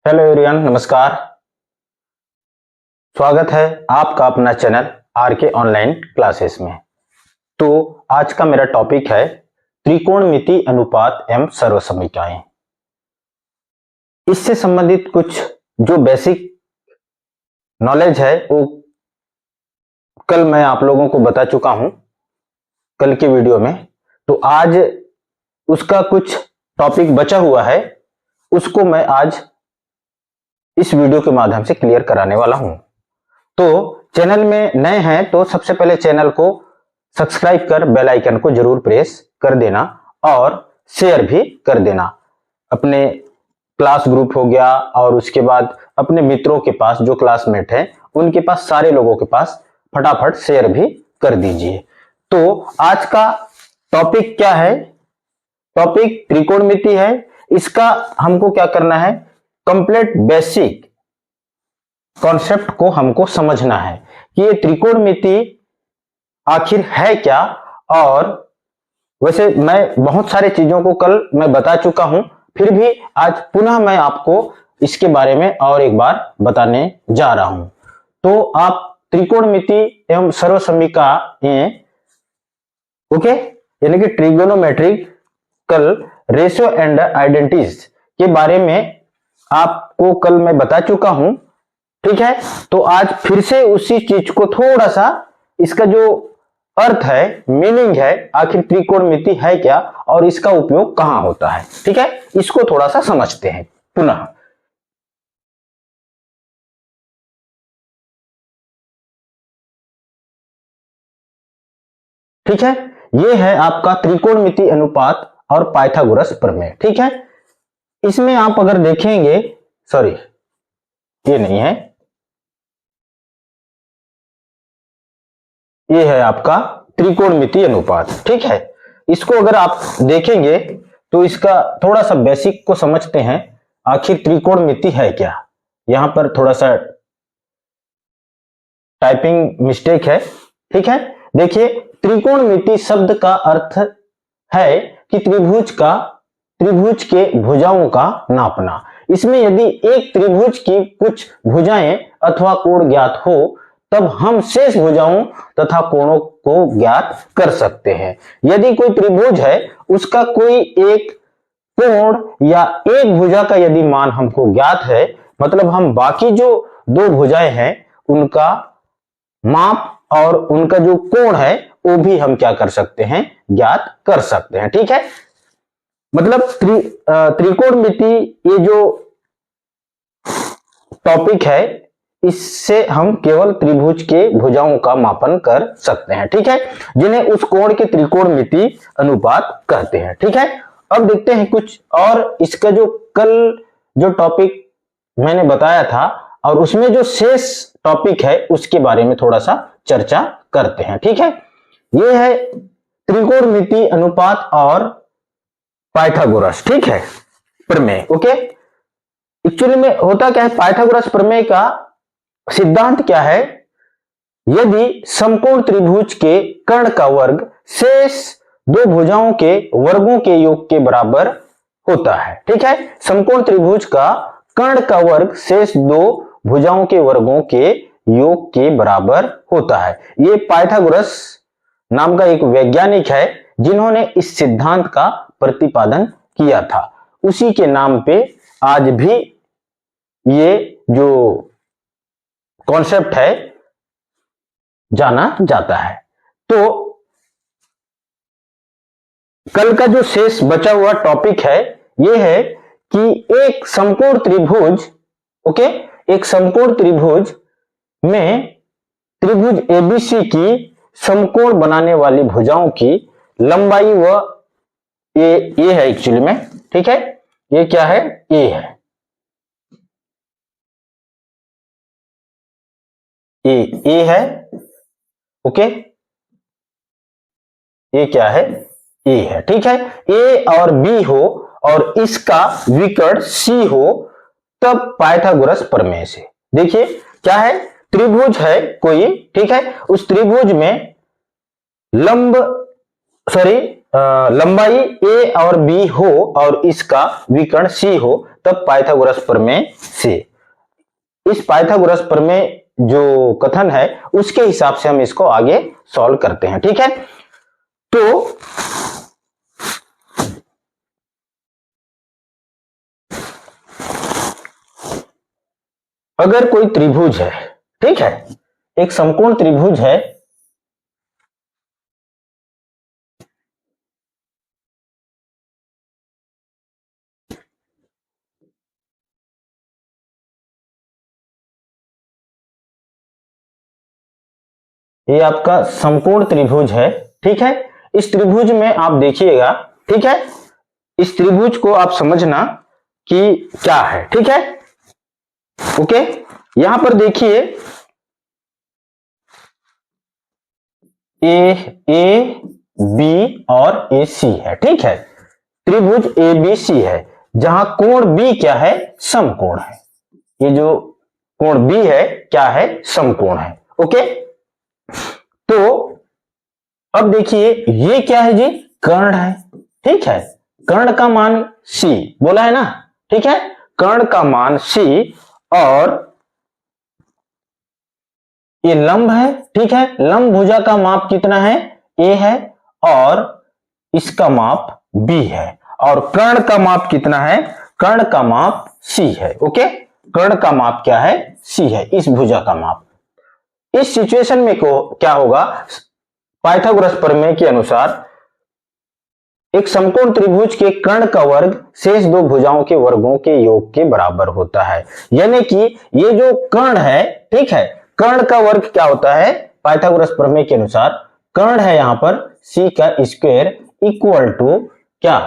Hello everyone, नमस्कार। स्वागत है आपका अपना चैनल आर के ऑनलाइन क्लासेस में। तो आज का मेरा टॉपिक है त्रिकोणमिति अनुपात एवं सर्वसमीकाएं। इससे संबंधित कुछ जो बेसिक नॉलेज है वो कल मैं आप लोगों को बता चुका हूं कल के वीडियो में। तो आज उसका कुछ टॉपिक बचा हुआ है, उसको मैं आज इस वीडियो के माध्यम से क्लियर कराने वाला हूं। तो चैनल में नए हैं तो सबसे पहले चैनल को सब्सक्राइब कर बेल आइकन को जरूर प्रेस कर देना और शेयर भी कर देना। अपने क्लास ग्रुप हो गया और उसके बाद अपने मित्रों के पास जो क्लासमेट हैं उनके पास, सारे लोगों के पास फटाफट शेयर भी कर दीजिए। तो आज का टॉपिक क्या है? टॉपिक त्रिकोणमिति है। इसका हमको क्या करना है, कंप्लीट बेसिक कॉन्सेप्ट को हमको समझना है कि ये त्रिकोणमिति आखिर है क्या। और वैसे मैं बहुत सारे चीजों को कल मैं बता चुका हूं, फिर भी आज पुनः मैं आपको इसके बारे में और एक बार बताने जा रहा हूं। तो आप त्रिकोणमिति एवं सर्वसमीकाएं, ओके, यानी कि ट्रिगोनोमेट्रिकल रेशियो एंड आइडेंटिटीज के बारे में आपको कल मैं बता चुका हूं, ठीक है। तो आज फिर से उसी चीज को थोड़ा सा, इसका जो अर्थ है, मीनिंग है, आखिर त्रिकोणमिति है क्या और इसका उपयोग कहां होता है, ठीक है, इसको थोड़ा सा समझते हैं पुनः। ठीक है, ये है आपका त्रिकोणमिति अनुपात और पाइथागोरस प्रमेय, ठीक है। इसमें आप अगर देखेंगे, सॉरी ये नहीं है, ये है आपका त्रिकोणमिति अनुपात, ठीक है। इसको अगर आप देखेंगे तो इसका थोड़ा सा बेसिक को समझते हैं, आखिर त्रिकोणमिति है क्या। यहां पर थोड़ा सा टाइपिंग मिस्टेक है, ठीक है। देखिए, त्रिकोणमिति शब्द का अर्थ है कि त्रिभुज के भुजाओं का नापना। इसमें यदि एक त्रिभुज की कुछ भुजाएं अथवा कोण ज्ञात हो तब हम शेष भुजाओं तथा कोणों को ज्ञात कर सकते हैं। यदि कोई त्रिभुज है, उसका कोई एक कोण या एक भुजा का यदि मान हमको ज्ञात है, मतलब हम बाकी जो दो भुजाएं हैं उनका माप और उनका जो कोण है वो भी हम क्या कर सकते हैं, ज्ञात कर सकते हैं, ठीक है। मतलब त्रिकोणमिति ये जो टॉपिक है, इससे हम केवल त्रिभुज के भुजाओं का मापन कर सकते हैं, ठीक है, जिन्हें उस कोण के त्रिकोणमिति अनुपात कहते हैं, ठीक है। अब देखते हैं कुछ और, इसका जो कल जो टॉपिक मैंने बताया था और उसमें जो शेष टॉपिक है उसके बारे में थोड़ा सा चर्चा करते हैं, ठीक है। ये है त्रिकोणमिति अनुपात और पाइथागोरस, ठीक है, प्रमेय, ओके। एक्चुअली में होता क्या है, पाइथागोरस प्रमेय का सिद्धांत क्या है, यदि समकोण त्रिभुज के कर्ण का वर्ग शेष दो भुजाओं के वर्गों के योग के बराबर होता है, ठीक है। समकोण त्रिभुज का कर्ण का वर्ग शेष दो भुजाओं के वर्गों के योग के बराबर होता है। ये पाइथागोरस नाम का एक वैज्ञानिक है जिन्होंने इस सिद्धांत का प्रतिपादन किया था। उसी के नाम पे आज भी ये जो कॉन्सेप्ट है जाना जाता है। तो कल का जो शेष बचा हुआ टॉपिक है ये है कि एक समकोण त्रिभुज, ओके, एक समकोण त्रिभुज में त्रिभुज एबीसी की समकोण बनाने वाली भुजाओं की लंबाई व ये है एक्चुअली में, ठीक है, ये क्या है, ए है, ए है, ओके, ये क्या है, ए है, ठीक है। ए और बी हो और इसका विकर्ण सी हो तब पाइथागोरस प्रमेय से, देखिए क्या है, त्रिभुज है कोई, ठीक है, उस त्रिभुज में लंबाई ए और बी हो और इसका विकर्ण सी हो तब पाइथागोरस प्रमेय से। इस पाइथागोरस प्रमेय जो कथन है उसके हिसाब से हम इसको आगे सॉल्व करते हैं। ठीक है, तो अगर कोई त्रिभुज है, ठीक है, एक समकोण त्रिभुज है, ये आपका समकोण त्रिभुज है। ठीक है, इस त्रिभुज में आप देखिएगा, ठीक है, इस त्रिभुज को आप समझना कि क्या है। ठीक है, ओके, यहां पर देखिए ए बी और ए सी है। ठीक है, त्रिभुज ए बी सी है जहां कोण बी क्या है, समकोण है। ये जो कोण बी है क्या है, समकोण है। ओके, तो अब देखिए ये क्या है जी, कर्ण है। ठीक है, कर्ण का मान सी बोला है ना। ठीक है, कर्ण का मान सी और ये लंब है। ठीक है, लंब भुजा का माप कितना है, ए है और इसका माप बी है और कर्ण का माप कितना है, कर्ण का माप सी है। ओके, कर्ण का माप क्या है, सी है, इस भुजा का माप। इस सिचुएशन में को क्या होगा, पाइथागोरस प्रमेय के अनुसार एक समकोण त्रिभुज के कर्ण का वर्ग शेष दो भुजाओं के वर्गों के योग के बराबर होता है। यानी कि ये जो कर्ण है, ठीक है, कर्ण का वर्ग क्या होता है, पाइथागोरस प्रमेय के अनुसार कर्ण है यहां पर सी का स्क्वायर इक्वल टू क्या,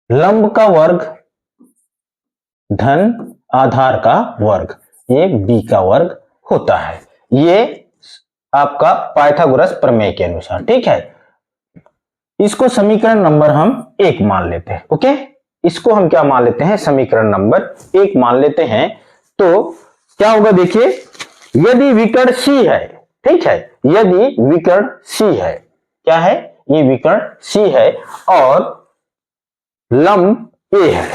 लंब का वर्ग धन आधार का वर्ग, ये बी का वर्ग होता है। ये आपका पाइथागोरस प्रमेय के अनुसार। ठीक है, इसको समीकरण नंबर हम 1 मान लेते हैं। ओके, इसको हम क्या मान लेते हैं, समीकरण नंबर 1 मान लेते हैं। तो क्या होगा देखिए, यदि विकर्ण सी है, ठीक है, यदि विकर्ण सी है, क्या है, ये विकर्ण सी है और लंब ए है,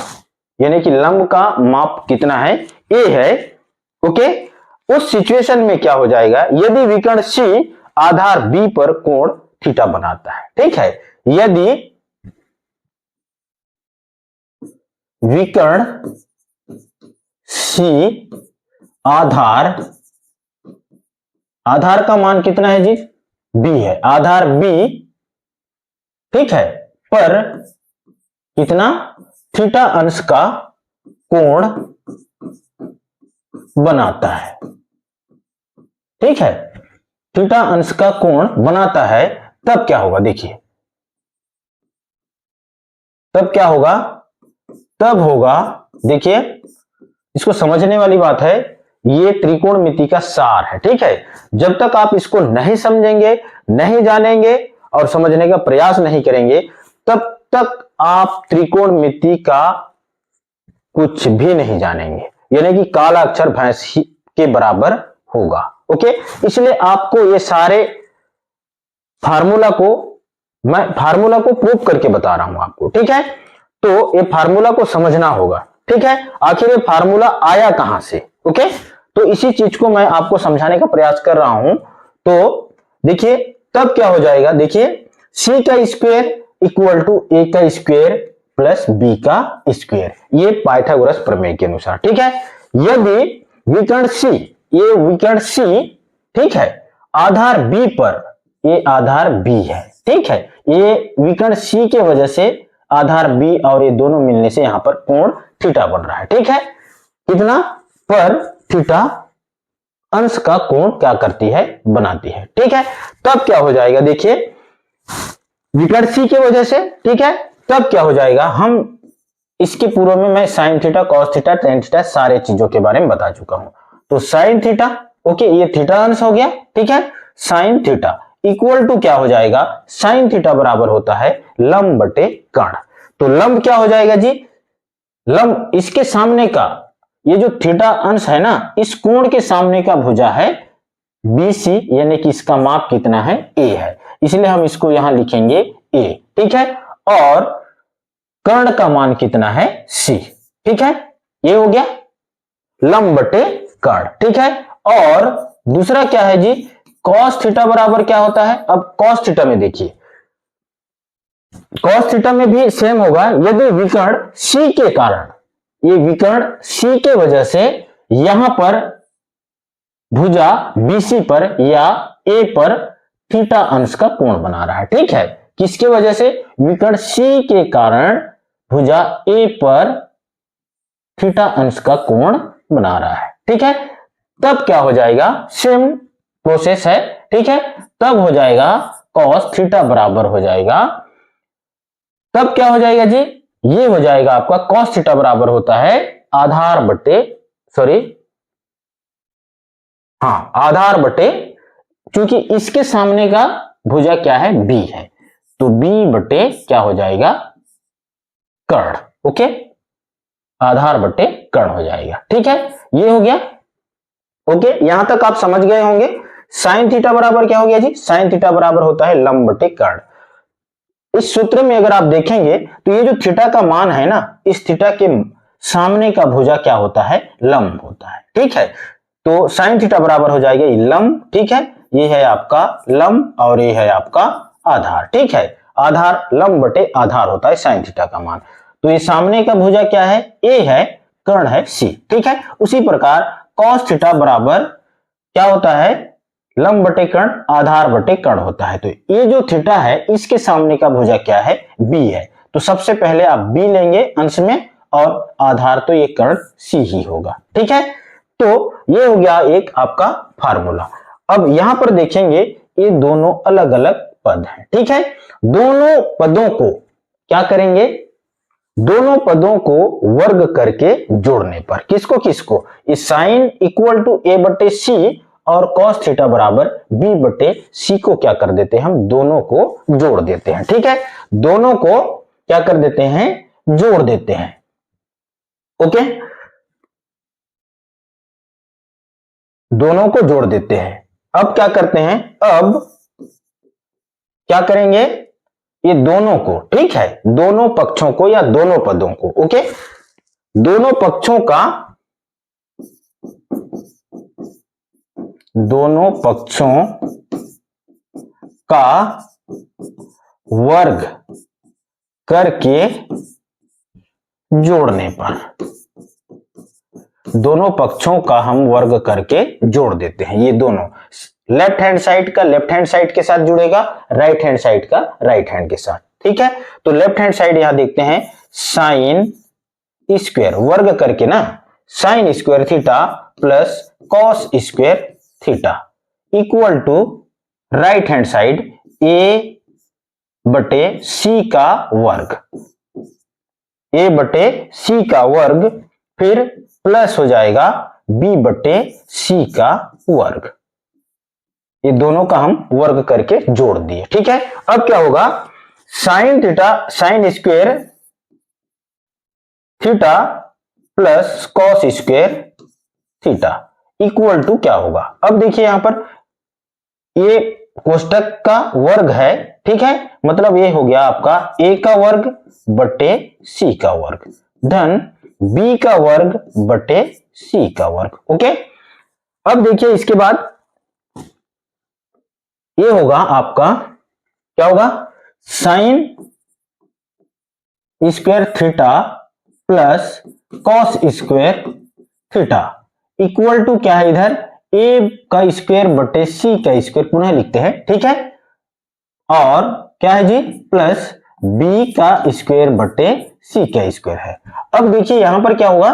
यानी कि लंब का माप कितना है, ए है। ओके, उस सिचुएशन में क्या हो जाएगा, यदि विकर्ण सी आधार बी पर कोण थीटा बनाता है। ठीक है, यदि विकर्ण सी आधार का मान कितना है जी, बी है, आधार बी, ठीक है, पर कितना, थीटा अंश का कोण बनाता है। ठीक है, थीटा अंश का कोण बनाता है, तब क्या होगा देखिए, तब क्या होगा, तब होगा देखिए, इसको समझने वाली बात है, ये त्रिकोणमिति का सार है। ठीक है, जब तक आप इसको नहीं समझेंगे, नहीं जानेंगे और समझने का प्रयास नहीं करेंगे, तब तक आप त्रिकोणमिति का कुछ भी नहीं जानेंगे, यानी कि काला अक्षर भैंस के बराबर होगा। ओके, इसलिए आपको ये सारे फार्मूला को, मैं फार्मूला को प्रूव करके बता रहा हूं आपको। ठीक है, तो ये फार्मूला को समझना होगा। ठीक है, आखिर ये फार्मूला आया कहां से। ओके, तो इसी चीज को मैं आपको समझाने का प्रयास कर रहा हूं। तो देखिए तब क्या हो जाएगा, देखिए सी का स्क्वायर इक्वल टू ए का स्क्वायर प्लस बी का स्क्वायर, ये पाइथागोरस प्रमेय के अनुसार। ठीक है, यदि विकर्ण सी, ये विकर्ण सी, ठीक है, आधार बी पर, ये आधार बी है, ठीक है, ये विकर्ण सी के वजह से आधार बी और ये दोनों मिलने से यहां पर कोण थीटा बन रहा है। ठीक है, कितना, पर थीटा अंश का कोण क्या करती है, बनाती है। ठीक है, तब क्या हो जाएगा देखिए, विकर्ण सी की वजह से, ठीक है, तब क्या हो जाएगा, हम इसके पूर्व में मैं sine theta, cos theta, tan theta सारे चीजों के बारे में बता चुका हूं। तो साइन थीटा, ओके, ये थीटा अंश हो गया। ठीक है, साइन थीटा इक्वल टू क्या हो जाएगा, साइन थीटा बराबर होता है लंब बटे कर्ण। तो लंब क्या हो जाएगा जी, लंब इसके सामने का, ये जो थीटा अंश है ना, इस कोण के सामने का भुजा है BC, यानी कि इसका माप कितना है, A है, इसलिए हम इसको यहां लिखेंगे A। ठीक है, और कर्ण का मान कितना है, C। ठीक है, ये हो गया लंब बटे कर्ण। ठीक है, और दूसरा क्या है जी, कॉस थीटा बराबर क्या होता है। अब कॉस थीटा में देखिए, कॉस थीटा में भी सेम होगा। यदि विकर्ण सी के कारण, ये विकर्ण सी के वजह से यहां पर भुजा बीसी पर या ए पर थीटा अंश का कोण बना रहा है। ठीक है, किसके वजह से, विकर्ण सी के कारण भुजा ए पर थीटा अंश का कोण बना रहा है। ठीक है, तब क्या हो जाएगा, सेम प्रोसेस है। ठीक है, तब हो जाएगा कॉस थीटा बराबर हो जाएगा, तब क्या हो जाएगा जी, ये हो जाएगा आपका कॉस थीटा बराबर होता है आधार बटे, आधार बटे, क्योंकि इसके सामने का भुजा क्या है, बी है, तो बी बटे क्या हो जाएगा, कर्ण। ओके, आधार बटे कर्ण हो जाएगा। ठीक है, ये हो गया। ओके, यहां तक आप समझ गए होंगे। साइन थीटा बराबर क्या हो गया जी, साइन थीटा बराबर होता है लंब बटे कर्ण। इस सूत्र में अगर आप देखेंगे तो ये जो थीटा का मान है ना, इस थीटा के सामने का भुजा क्या होता है, लंब होता है। ठीक है, तो साइन थीटा बराबर हो जाएगा लंब। ठीक है, ये है आपका लंब और ये है आपका आधार। ठीक है, आधार लंब बटे आधार होता है साइन थीटा का मान। तो ये सामने का भुजा क्या है, ए है, कर्ण है सी। ठीक है, उसी प्रकार कॉस थीटा बराबर क्या होता है, लंब बटे कर्ण, आधार बटे कर्ण होता है। तो ये जो थीटा है इसके सामने का भुजा क्या है, बी है। तो सबसे पहले आप बी लेंगे अंश में, और आधार तो ये कर्ण सी ही होगा। ठीक है, तो ये हो गया एक आपका फार्मूला। अब यहां पर देखेंगे ये दोनों अलग अलग पद हैं। ठीक है, दोनों पदों को क्या करेंगे, दोनों पदों को वर्ग करके जोड़ने पर, किसको किसको, इस साइन इक्वल टू ए बटे सी और कॉस थीटा बराबर बी बटे सी को क्या कर देते हैं, हम दोनों को जोड़ देते हैं। ठीक है, दोनों को क्या कर देते हैं, जोड़ देते हैं। ओके, दोनों को जोड़ देते हैं। अब क्या करते हैं, अब क्या करेंगे, ये दोनों को, ठीक है, दोनों पक्षों को या दोनों पदों को, ओके, दोनों पक्षों का, दोनों पक्षों का वर्ग करके जोड़ने पर, दोनों पक्षों का हम वर्ग करके जोड़ देते हैं। ये दोनों, लेफ्ट हैंड साइड का लेफ्ट हैंड साइड के साथ जुड़ेगा, राइट हैंड साइड का राइट हैंड के साथ। ठीक है, तो लेफ्ट हैंड साइड यहां देखते हैं, साइन स्क्वायर वर्ग करके ना, sine square theta plus cos square theta equal to right hand side A बटे सी का वर्ग, ए बटे सी का वर्ग, फिर प्लस हो जाएगा बी बटे सी का वर्ग। ये दोनों का हम वर्ग करके जोड़ दिए। ठीक है, अब क्या होगा, sine theta, sine square theta plus cos square theta equal to क्या होगा, अब देखिए यहां पर ये कोष्टक का वर्ग है। ठीक है, मतलब ये हो गया आपका ए का वर्ग बटे सी का वर्ग धन बी का वर्ग बटे सी का वर्ग। ओके, अब देखिए इसके बाद ये होगा आपका, क्या होगा, sine square theta plus cos square theta equal to क्या है, इधर ए का स्क्वायर बटे सी का स्क्वायर पुनः लिखते हैं। ठीक है, और क्या है जी, प्लस बी का स्क्वायर बटे सी का स्क्वायर है। अब देखिए यहां पर क्या होगा,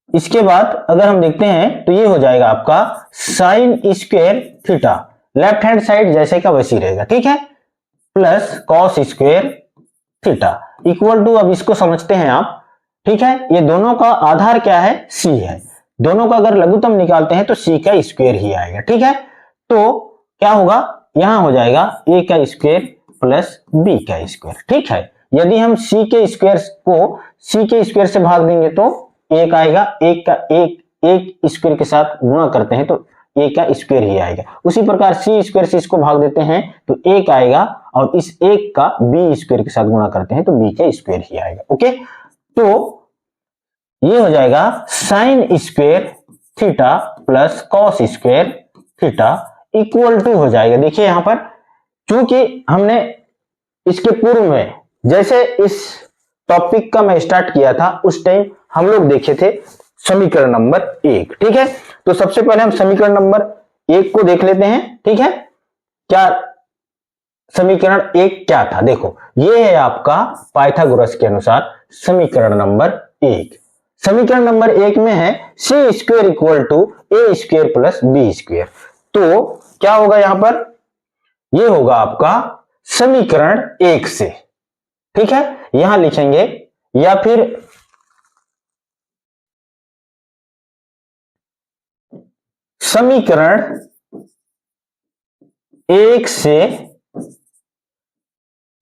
इसके बाद अगर हम देखते हैं तो ये हो जाएगा आपका sine square theta, left hand side जैसे का वैसी रहेगा। ठीक है, plus cos square theta equal to, अब इसको समझते हैं आप। ठीक है, ये दोनों का आधार क्या है, सी है, दोनों का अगर लघुत्तम निकालते हैं तो सी का स्क्वायर ही आएगा। ठीक है, तो क्या होगा, यहां हो जाएगा ए का स्क्वायर प्लस बी का स्क्वायर। ठीक है, यदि हम सी के स्क्वायर को सी के स्क्वायर से भाग देंगे तो एक आएगा, एक का एक स्क्वायर के साथ गुणा करते हैं तो ए का स्क्वायर ही आएगा। उसी प्रकार सी स्क्वायर से इसको भाग देते हैं तो एक आएगा, और इस एक का बी स्क्वायर के साथ गुणा करते हैं तो बी का स्क्वायर ही आएगा। ओके, तो ये हो जाएगा sine square theta plus cos square theta equal to हो जाएगा। देखिए यहां पर क्योंकि हमने इसके पूर्व में जैसे इस टॉपिक का मैं स्टार्ट किया था उस टाइम हम लोग देखे थे समीकरण नंबर 1। ठीक है, तो सबसे पहले हम समीकरण नंबर 1 को देख लेते हैं। ठीक है, क्या समीकरण 1 क्या था? देखो ये है आपका पाइथागोरस के अनुसार समीकरण नंबर 1। समीकरण नंबर 1 में है C square equal to A square plus B square. तो क्या होगा यहां पर? ये होगा आपका समीकरण 1 से। ठीक है, यहां लिखेंगे या फिर समीकरण 1 से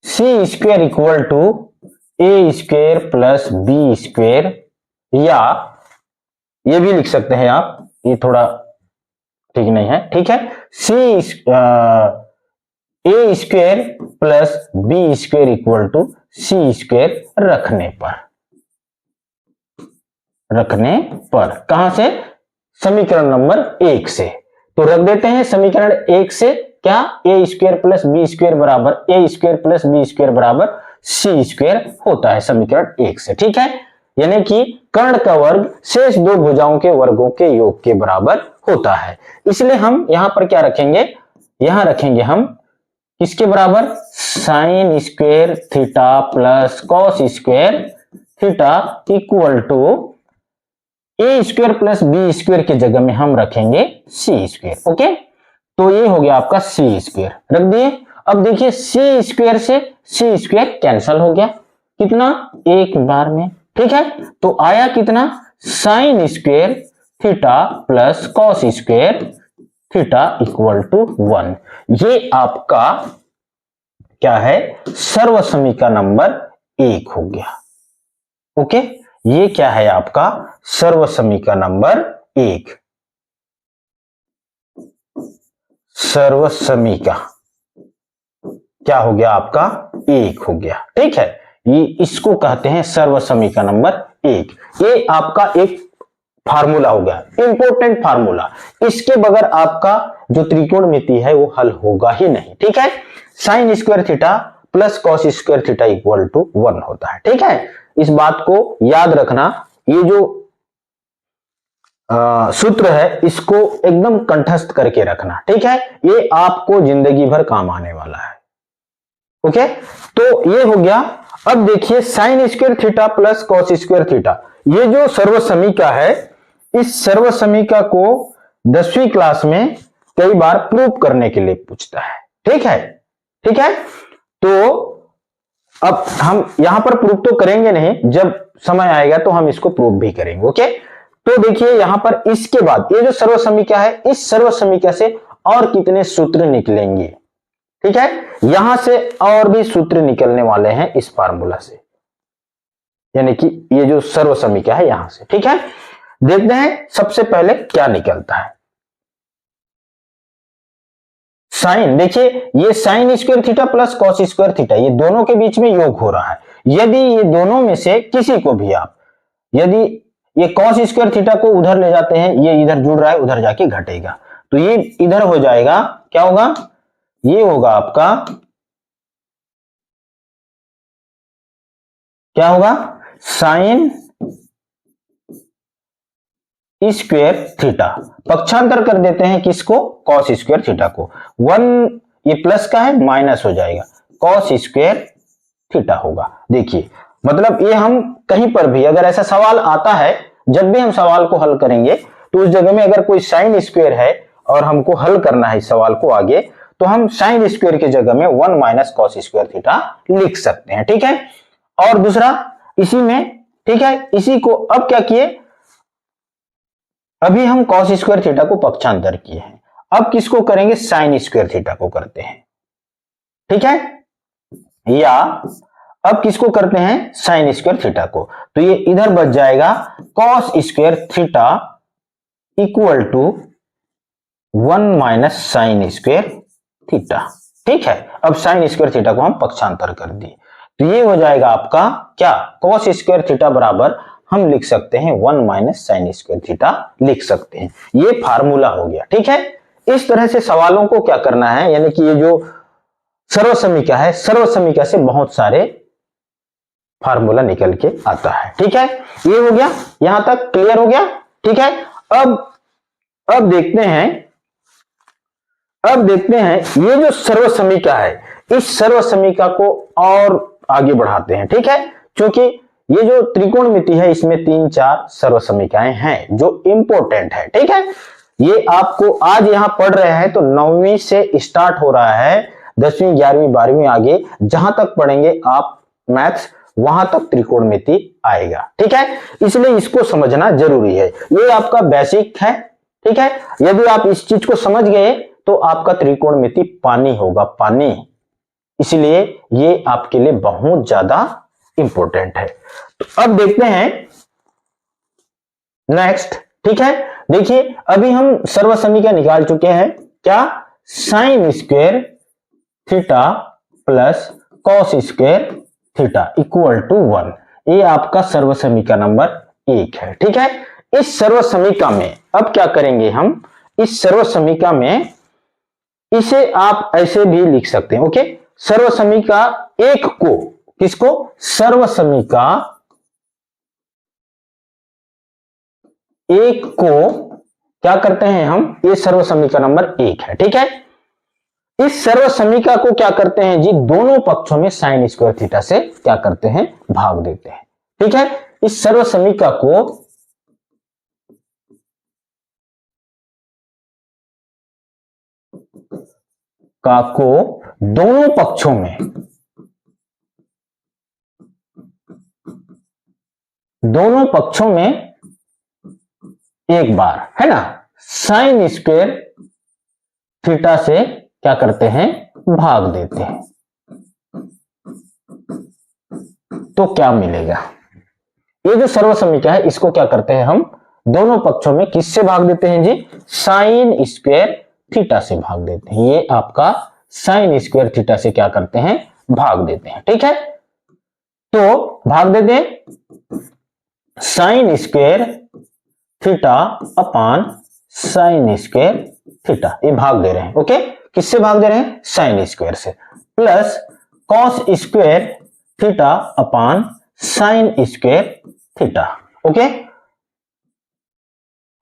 C square equal to A square plus B square, या ये भी लिख सकते हैं आप, ये थोड़ा ठीक नहीं है। ठीक है, C A square plus B square equal to C square रखने पर कहां से? समीकरण नंबर 1 से। तो रख देते हैं समीकरण 1 से क्या? ए स्क्वायर प्लस बी स्क्वायर बराबर ए स्क्वायर प्लस बी स्क्वायर बराबर सी स्क्वायर होता है समीकरण 1 से। ठीक है, यानी कि कर्ण का वर्ग शेष दो भुजाओं के वर्गों के योग के बराबर होता है। इसलिए हम यहां पर क्या रखेंगे? यहां रखेंगे हम किसके बराबर? Sine square theta plus cos square theta equal to A square plus B square की जगह में हम रखेंगे सी स्क्वायर। ओके, तो ये हो गया आपका सी स्क्वायर, रख दिए। अब देखिए सी स्क्वायर से सी स्क्वायर कैंसल हो गया, कितना? एक बार में। ठीक है, तो आया कितना? Sine square theta plus cos square theta equal to 1। ये आपका क्या है? सर्वसमीका नंबर 1 हो गया। ओके, ये क्या है आपका? सर्वसमीका नंबर 1। सर्वसमीका क्या हो गया आपका? 1 हो गया। ठीक है, ये इसको कहते हैं सर्वसमीका नंबर 1। ये आपका एक फार्मूला हो गया, इंपॉर्टेंट फार्मूला। इसके बगैर आपका जो त्रिकोणमिति है वो हल होगा ही नहीं। ठीक है, sine square theta plus cos square theta equal to 1 होता है। ठीक है, इस बात को याद रखना। ये जो सूत्र है इसको एकदम कंठस्थ करके रखना। ठीक है, ये आपको जिंदगी भर काम आने वाला है। ओके, तो ये हो गया। अब देखिए sine square theta plus cos square theta, ये जो सर्वसमीका है, इस सर्वसमीका को 10वीं क्लास में कई बार प्रूव करने के लिए पूछता है। ठीक है, ठीक है, तो अब हम यहां पर प्रूव तो करेंगे नहीं, जब समय आएगा तो हम इसको प्रूव भी करेंगे। ओके, तो देखिए यहां पर इसके बाद ये जो सर्वसमीका है, इस सर्वसमीका से और कितने सूत्र निकलेंगे? ठीक है, यहां से और भी सूत्र निकलने वाले हैं इस फार्मूला से, यानी कि ये जो सर्वसमीका है यहां से। ठीक है, देखते हैं सबसे पहले क्या निकलता है। साइन, देखिए ये sign square theta plus cos square theta, ये दोनों के बीच में योग हो रहा है। यदि ये दोनों में से किसी को भी आप, यदि ये कॉस स्क्वायर थीटा को उधर ले जाते हैं, ये इधर जुड़ रहा है, उधर जाके घटेगा, तो ये इधर हो जाएगा। क्या होगा? ये होगा आपका, क्या होगा? साइन स्क्वायर थीटा, पक्षांतर कर देते हैं किसको? कॉस स्क्वायर थीटा को। 1 ये प्लस का है, माइनस हो जाएगा, कॉस स्क्वायर थीटा होगा। देखिए मतलब ये हम कहीं पर भी अगर ऐसा सवाल आता है, जब भी हम सवाल को हल करेंगे तो उस जगह में अगर कोई साइन स्क्वायर है और हमको हल करना है इस सवाल को आगे, तो हम साइन स्क्वायर की जगह में 1 माइनस कॉस स्क्वायर थीटा लिख सकते हैं। ठीक है, और दूसरा इसी में, ठीक है, इसी को अब क्या किए? अभी हम कॉस स्क्वायर थीटा को पक्षांतर किए हैं, अब किसको करेंगे? साइन स्क्वायर थीटा को करते हैं। ठीक है, या अब किसको करते हैं? साइन स्क्वायर थीटा को। तो ये इधर बच जाएगा cos square theta equal to 1 minus sine square theta. ठीक है, अब साइन स्क्वायर थीटा को हम पक्षांतर कर दिए, तो ये हो जाएगा आपका क्या? कॉस स्क्वायर थीटा बराबर हम लिख सकते हैं 1 माइनस साइन स्क्वायर थीटा लिख सकते हैं। ये फार्मूला हो गया, ठीक है। इस तरह से सवालों को क्या करना है, यानी कि ये जो सर्वसमीका है, सर्वसमीका से बहुत सारे फार्मूला निकल के आता है, ठीक है। ये हो गया, यहां तक क्लियर हो गया, ठीक है। अब देखते हैं ये जो सर्वसमीका है, इस सर्वसमीका को और आगे बढ़ाते हैं, ठीक है। क्योंकि ये जो त्रिकोणमिति है इसमें 3-4 सर्वसमीकाएं हैं जो इंपॉर्टेंट है, ठीक है। ये आपको आज यहां पढ़ रहे हैं तो 9वीं से स्टार्ट हो रहा है, 10वीं 11वीं 12वीं आगे जहां तक पढ़ेंगे आप मैथ्स वहां तक त्रिकोणमिति आएगा, ठीक है। इसलिए इसको समझना जरूरी है, ये आपका बेसिक है, ठीक है। यदि आप इस चीज को समझ गए तो आपका त्रिकोणमिति पानी होगा, पानी। इसलिए ये आपके लिए बहुत ज्यादा इंपॉर्टेंट है। तो अब देखते हैं नेक्स्ट, ठीक है। देखिए अभी हम सर्वसमीका निकाल चुके हैं, क्या, sine square theta plus cos square theta equal to 1। ये आपका सर्वसमीका नंबर 1 है, ठीक है। इस सर्वसमीका में अब क्या करेंगे हम, इस सर्वसमीका में इसे आप ऐसे भी लिख सकते हैं, ओके। सर्वसमीका 1 को, किसको, सर्वसमीका 1 को क्या करते हैं हम, ये सर्वसमीका नंबर 1 है, ठीक है। इस सर्वसमीका को क्या करते हैं जी, दोनों पक्षों में साइन स्क्वायर थीटा से क्या करते हैं, भाग देते हैं, ठीक है। इस सर्वसमीका को दोनों पक्षों में एक बार, है ना, साइन स्क्वायर थीटा से क्या करते हैं, भाग देते हैं। तो क्या मिलेगा, ये जो सर्वसमीका है इसको क्या करते हैं हम, दोनों पक्षों में किससे भाग देते हैं जी, साइन स्क्वायर थीटा से भाग देते हैं। ये आपका साइन स्क्वायर थीटा से क्या करते हैं, भाग देते हैं, ठीक है। तो भाग देते हैं sign square theta upon sine square theta, ये भाग दे रहे हैं, ओके। किससे भाग दे रहे हैं, साइन स्क्वायर से, plus cos square theta upon sine square theta, okay.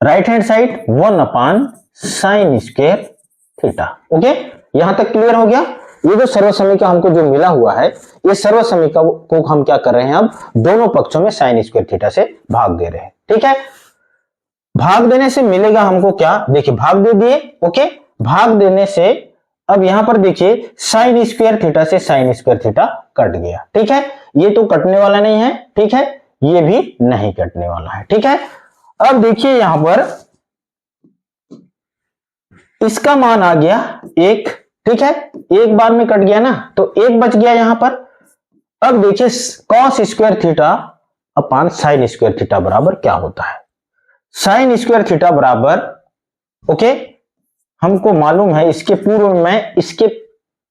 Right hand side 1 upon sine square theta, okay. यहां तक क्लियर हो गया। ये जो सर्वसमीका हमको जो मिला हुआ है, ये सर्वसमीका को हम क्या कर रहे हैं, अब दोनों पक्षों में साइन स्क्वायर थीटा से भाग दे रहे हैं, ठीक है। भाग देने से मिलेगा हमको क्या, देखिए भाग दे दिए, ओके। भाग देने से अब यहां पर देखिए साइन स्क्वायर थीटा से साइन स्क्वायर थीटा कट गया, ठीक है। ये तो कटने वाला नहीं है, ठीक है, ये भी नहीं कटने वाला है, ठीक है। अब देखिए यहां पर इसका मान आ गया 1, ठीक है, एक बार में कट गया ना, तो 1 बच गया यहां पर। अब देखिए cos square theta upon sine square theta बराबर क्या होता है, साइन स्क्वायर थीटा बराबर, ओके, हमको मालूम है, इसके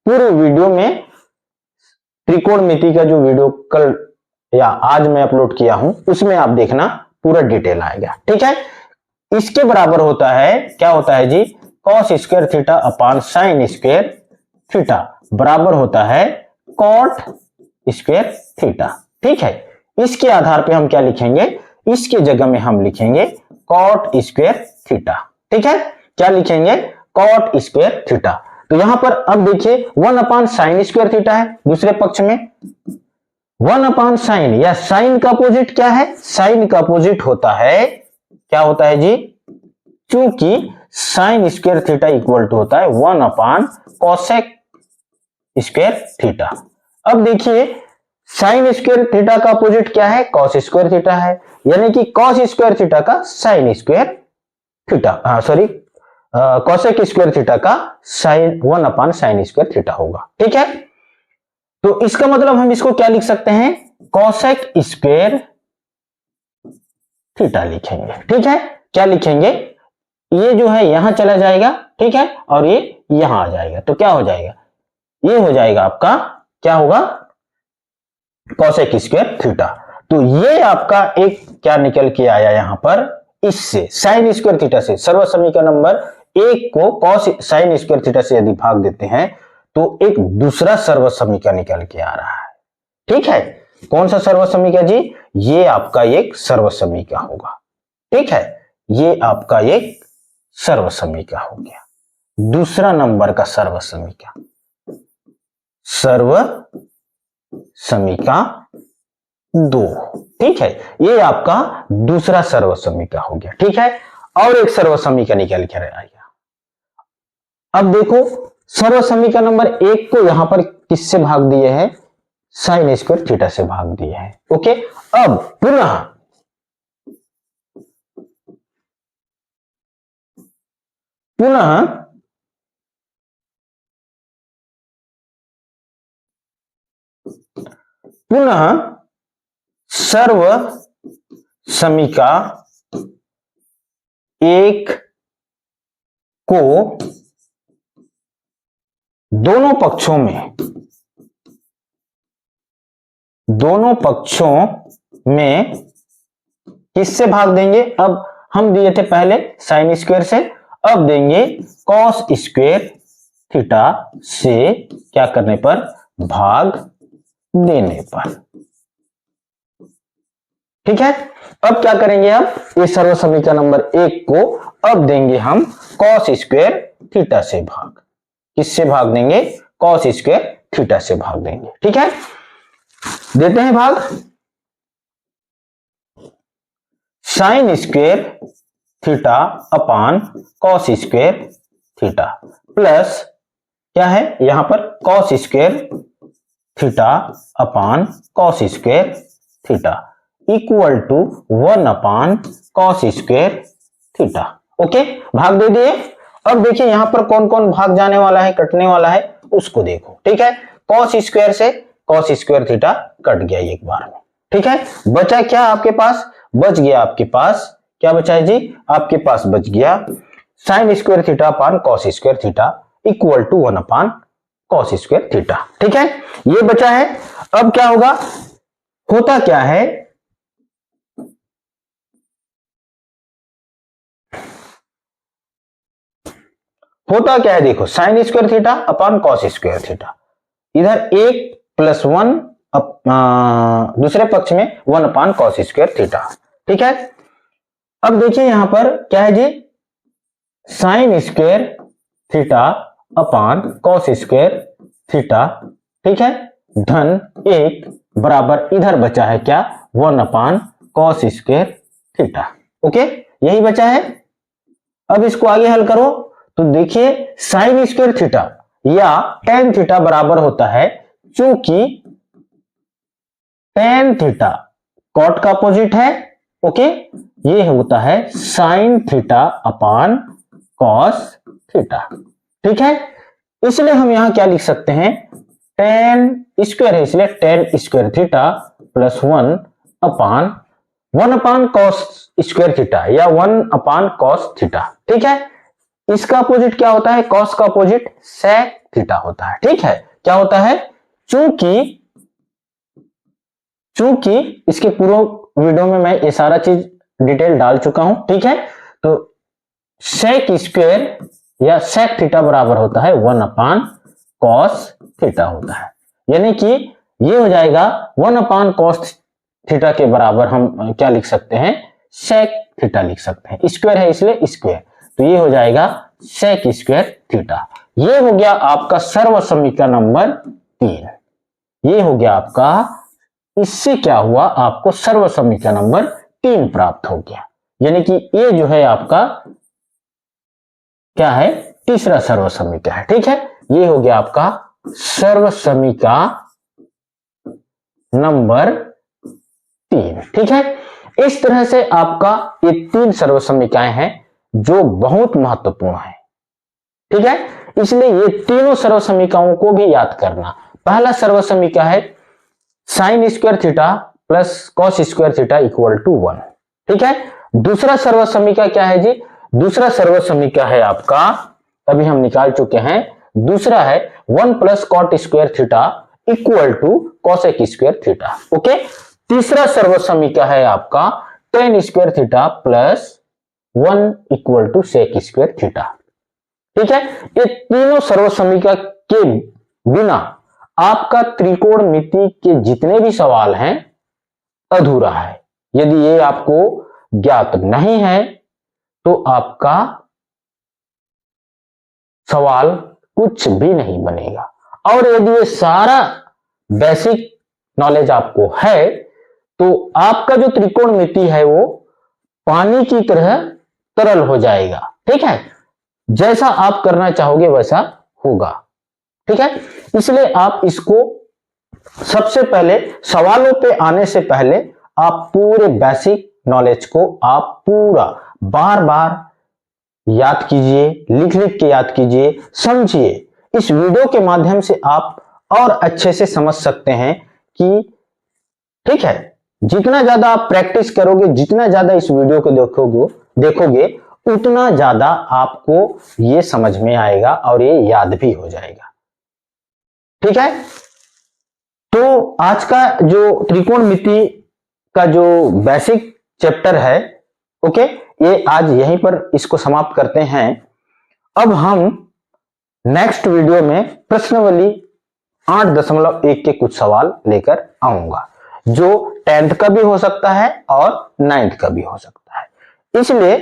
पूर्व वीडियो में त्रिकोणमिति का जो वीडियो कल या आज मैं अपलोड किया हूं उसमें आप देखना, पूरा डिटेल आएगा, ठीक है। इसके बराबर होता है, क्या होता है जी, cos square theta upon sine square theta बराबर होता है कॉट स्क्वायर थीटा, ठीक है। इसके आधार पे हम क्या लिखेंगे, इसके जगह में हम लिखेंगे कॉट स्क्वायर थीटा, ठीक है। क्या लिखेंगे, कॉट स्क्वायर थीटा। तो यहां पर अब देखिए 1 अपान साइन स्क्वायर थीटा है दूसरे पक्ष में, 1 अपान साइन, या साइन का अपोजिट क्या है, साइन का अपोजिट होता है, क्या होता है जी, चूंकि sine square theta equal to होता है 1 अपान कोसेक स्क्वायर थीटा। अब देखिए साइन स्क्वायर थीटा का अपोजिट क्या है, कॉस स्क्वायर थीटा है, यानी कि कॉस स्क्वायर थीटा का sine square theta, sorry cosec square theta का sine 1 upon sine square theta होगा, ठीक है। तो इसका मतलब हम इसको क्या लिख सकते हैं, कोसेक स्क्वायर थीटा लिखेंगे, ठीक है। क्या लिखेंगे, ये जो है यहां चला जाएगा, ठीक है, और ये यहां आ जाएगा, तो क्या हो जाएगा, ये हो जाएगा आपका, क्या होगा, कोसेक स्क्वायर थीटा। तो ये आपका एक क्या निकल के आया यहां पर, इससे साइन स्क्वायर थीटा से सर्व समीकरण नंबर एक को कॉस साइन स्क्वायर थीटा से यदि भाग देते हैं तो एक दूसरा सर्व समीकरण निकल के आ रहा है। ठीक है, कौन सा सर्व समीकरण जी, ये आपका एक सर्व समीकरण होगा। ठीक है, ये आपका एक सर्व समीकरण हो गया, दूसरा नंबर का सर्व समीकरण, सर्व समीकरण 2। ठीक है, ये आपका दूसरा सर्व समीकरण हो गया। ठीक है, और एक सर्व समीकरण निकल के आएगा। अब देखो सर्व समीकरण नंबर एक को यहां पर किससे भाग दिए हैं, साइन स्क्वायर थीटा से भाग दिए हैं। ओके, अब पुनः सर्व समीकरण एक को दोनों पक्षों में किससे भाग देंगे, अब हम दिए थे पहले साइन स्क्वायर से, अब देंगे कॉस स्क्वायर थीटा से, क्या करने पर, भाग देने पर। ठीक है, अब क्या करेंगे, अब ये सर्व समीकरण नंबर एक को अब देंगे हम कॉस स्क्वायर थीटा से भाग, किससे भाग देंगे, कॉस स्क्वायर थीटा से भाग देंगे। ठीक है, देते हैं भाग, sine square theta upon cos square theta plus क्या है यहां पर, cos square theta upon cos square theta equal to 1 upon cos square theta. Okay, भाग दे दिए। अब देखिए यहां पर कौन कौन भाग जाने वाला है, कटने वाला है, उसको देखो। ठीक है, कॉस स्क्वायर से कॉस स्क्वायर थीटा कट गया एक बार में। ठीक है, बचा क्या आपके पास, बच गया आपके पास, क्या बचा है जी, आपके पास बच गया sine square theta upon cos square theta equal to 1 upon cos square theta. ठीक है, ये बचा है। अब क्या होगा, होता क्या है, होता क्या है देखो, sign square theta upon cos square theta, इधर 1 + 1 दूसरे पक्ष में 1 अपान कॉस स्क्वायर थीटा। ठीक है, अब देखिए यहां पर क्या है जी, sine square theta upon cos square theta. ठीक है, धन 1 बराबर इधर बचा है क्या, 1 upon cos square theta. Okay, यही बचा है। अब इसको आगे हल करो तो देखिए साइन स्क्वायर थीटा या टेन थीटा बराबर होता है, चूंकि टेन थीटा कॉट का अपोजिट है। ओके, ये होता है sine theta upon cos theta. ठीक है, इसलिए हम यहां क्या लिख सकते हैं, टेन स्क्वायर है इसलिए ten square theta plus 1 upon cos square theta या 1 अपान कॉस थीटा। ठीक है, इसका अपोजिट क्या होता है, कॉस का अपोजिट सेक थीटा होता है। ठीक है, क्या होता है, चूंकि इसके पूर्व वीडियो में मैं ये सारा चीज डिटेल डाल चुका हूं। ठीक है, तो सेक स्क्वायर या सेक थीटा बराबर होता है 1 अपान कॉस थीटा होता है, यानी कि ये हो जाएगा 1 अपान कॉस थीटा के बराबर हम क्या लिख सकते हैं, सेक थीटा लिख सकते हैं, स्क्वायर है इसलिए स्क्वायर, तो ये हो जाएगा सेक स्क्वायर थीटा। ये हो गया आपका सर्व समीकरण नंबर 3। ये हो गया आपका, इससे क्या हुआ, आपको सर्व समीकरण नंबर 3 प्राप्त हो गया, यानी कि ये जो है आपका क्या है, तीसरा सर्व समीकरण है। ठीक है, ये हो गया आपका सर्व समीकरण नंबर 3। ठीक है, इस तरह से आपका ये 3 सर्व समीकरण हैं जो बहुत महत्वपूर्ण है। ठीक है, इसलिए ये तीनों सर्व समीकरणों को भी याद करना। पहला सर्व समीकरण है sine square theta plus cos square theta equal to 1। ठीक है, दूसरा सर्व समीकरण क्या है जी, दूसरा सर्व समीकरण है आपका, अभी हम निकाल चुके हैं, दूसरा है 1 plus cot square theta equal to cosec square theta. Okay, तीसरा सर्वसमीका है आपका tan square theta plus 1 equal to sec square theta. ठीक है, ये तीनों सर्वसमीका के बिना आपका त्रिकोणमिति के जितने भी सवाल हैं अधूरा है। यदि ये आपको ज्ञात नहीं है तो आपका सवाल कुछ भी नहीं बनेगा। और यदि ये सारा बेसिक नॉलेज आपको है तो आपका जो त्रिकोणमिति है वो पानी की तरह तरल हो जाएगा। ठीक है, जैसा आप करना चाहोगे वैसा होगा। ठीक है, इसलिए आप इसको सबसे पहले सवालों पे आने से पहले आप पूरे बेसिक नॉलेज को आप पूरा बार बार याद कीजिए, लिख लिख के याद कीजिए, समझिए। इस वीडियो के माध्यम से आप और अच्छे से समझ सकते हैं कि ठीक है, जितना ज्यादा आप प्रैक्टिस करोगे, जितना ज्यादा इस वीडियो को देखोगे उतना ज्यादा आपको ये समझ में आएगा और ये याद भी हो जाएगा। ठीक है, तो आज का जो त्रिकोणमिति का जो बेसिक चैप्टर है, ओके, ये आज यहीं पर इसको समाप्त करते हैं। अब हम नेक्स्ट वीडियो में प्रश्नावली 8.1 के कुछ सवाल लेकर आऊंगा, जो 10th का भी हो सकता है और 9th का भी हो सकता है। इसलिए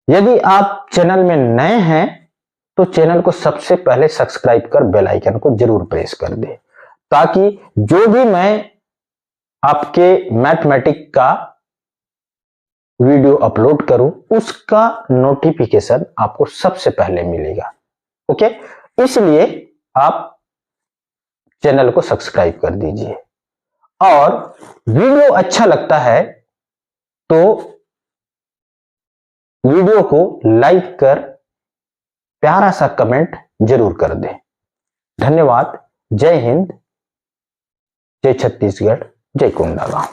यदि आप चैनल में नए हैं तो चैनल को सबसे पहले सब्सक्राइब कर बेल आइकन को जरूर प्रेस कर दे, ताकि जो भी मैं आपके मैथमेटिक्स का वीडियो अपलोड करूं उसका नोटिफिकेशन आपको सबसे पहले मिलेगा। ओके, इसलिए आप चैनल को सब्सक्राइब कर दीजिए। और वीडियो अच्छा लगता है तो वीडियो को लाइक कर प्यारा सा कमेंट जरूर कर दें। धन्यवाद। जय हिंद, जय छत्तीसगढ़, जय कोंडागांव।